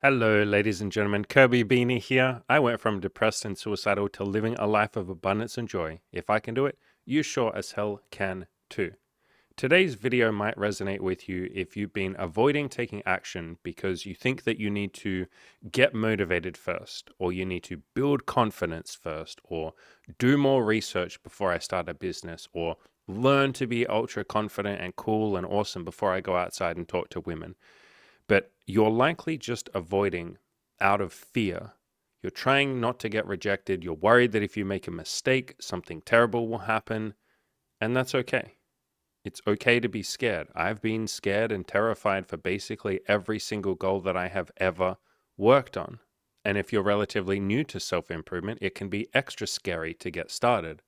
Hello, ladies and gentlemen. Kirby Beanie here. I went from depressed and suicidal to living a life of abundance and joy. If I can do it, you sure as hell can too. Today's video might resonate with you if you've been avoiding taking action because you think that you need to get motivated first, or you need to build confidence first, or do more research before I start a business, or learn to be ultra confident and cool and awesome before I go outside and talk to women. But you're likely just avoiding out of fear. You're trying not to get rejected. You're worried that if you make a mistake, something terrible will happen. And that's okay. It's okay to be scared. I've been scared and terrified for basically every single goal that I have ever worked on. And if you're relatively new to self-improvement, it can be extra scary to get started.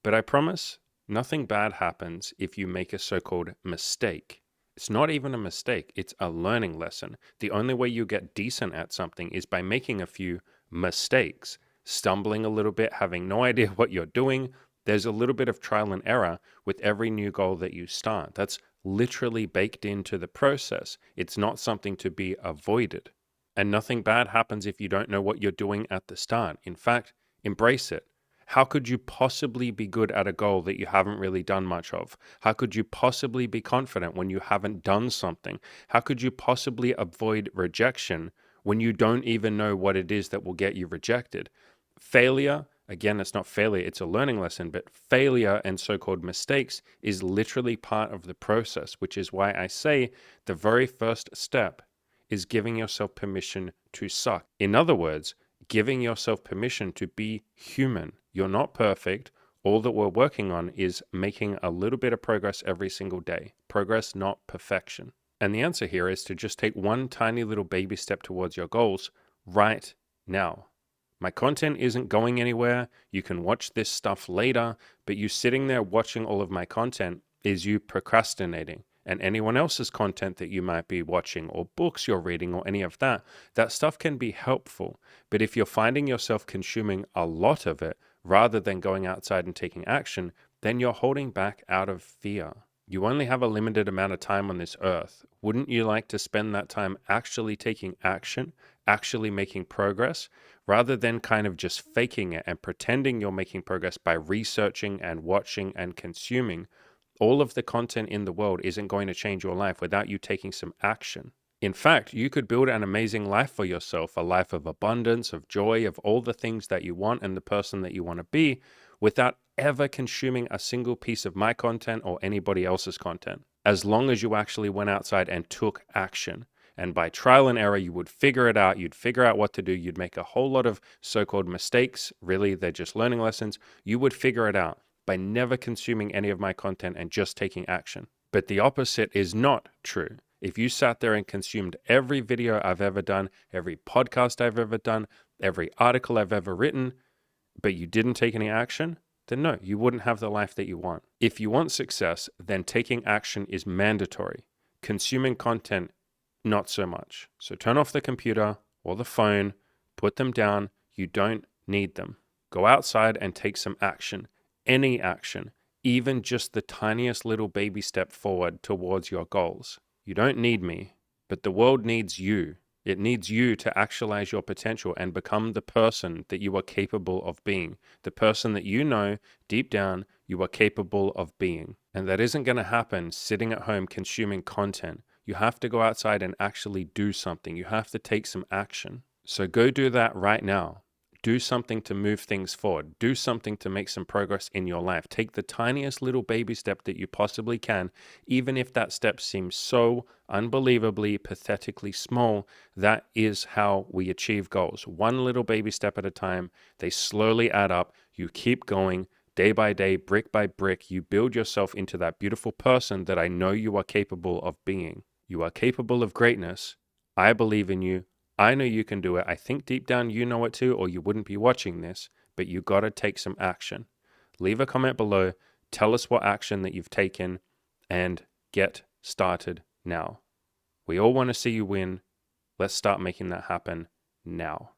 But I promise, nothing bad happens if you make a so-called mistake. It's not even a mistake, it's a learning lesson. The only way you get decent at something is by making a few mistakes, stumbling a little bit, having no idea what you're doing. There's a little bit of trial and error with every new goal that you start. That's literally baked into the process. It's not something to be avoided. And nothing bad happens if you don't know what you're doing at the start. In fact, embrace it. How could you possibly be good at a goal that you haven't really done much of? How could you possibly be confident when you haven't done something? How could you possibly avoid rejection when you don't even know what it is that will get you rejected? Failure, again, it's not failure, it's a learning lesson, but failure and so-called mistakes is literally part of the process, which is why I say the very first step is giving yourself permission to suck. In other words, giving yourself permission to be human. You're not perfect. All that we're working on is making a little bit of progress every single day. Progress, not perfection. And the answer here is to just take one tiny little baby step towards your goals right now. My content isn't going anywhere. You can watch this stuff later, but you sitting there watching all of my content is you procrastinating. And anyone else's content that you might be watching, or books you're reading, or any of that, that stuff can be helpful. But if you're finding yourself consuming a lot of it rather than going outside and taking action, then you're holding back out of fear. You only have a limited amount of time on this earth. Wouldn't you like to spend that time actually taking action, actually making progress, rather than kind of just faking it and pretending you're making progress by researching and watching and consuming? All of the content in the world isn't going to change your life without you taking some action. In fact, you could build an amazing life for yourself, a life of abundance, of joy, of all the things that you want and the person that you want to be, without ever consuming a single piece of my content or anybody else's content, as long as you actually went outside and took action. And by trial and error, you would figure it out. You'd figure out what to do. You'd make a whole lot of so-called mistakes. Really, they're just learning lessons. You would figure it out by never consuming any of my content and just taking action. But the opposite is not true. If you sat there and consumed every video I've ever done, every podcast I've ever done, every article I've ever written, but you didn't take any action, then no, you wouldn't have the life that you want. If you want success, then taking action is mandatory. Consuming content, not so much. So turn off the computer or the phone, put them down. You don't need them. Go outside and take some action. Any action, even just the tiniest little baby step forward towards your goals. You don't need me, but the world needs you. It needs you to actualize your potential and become the person that you are capable of being, the person that you know deep down you are capable of being. And that isn't going to happen sitting at home consuming content. You have to go outside and actually do something. You have to take some action. So go do that right now. Do something to move things forward. Do something to make some progress in your life. Take the tiniest little baby step that you possibly can, even if that step seems so unbelievably, pathetically small. That is how we achieve goals. One little baby step at a time. They slowly add up. You keep going day by day, brick by brick. You build yourself into that beautiful person that I know you are capable of being. You are capable of greatness. I believe in you. I know you can do it. I think deep down you know it too, or you wouldn't be watching this, but you got to take some action. Leave a comment below. Tell us what action that you've taken and get started now. We all want to see you win. Let's start making that happen now.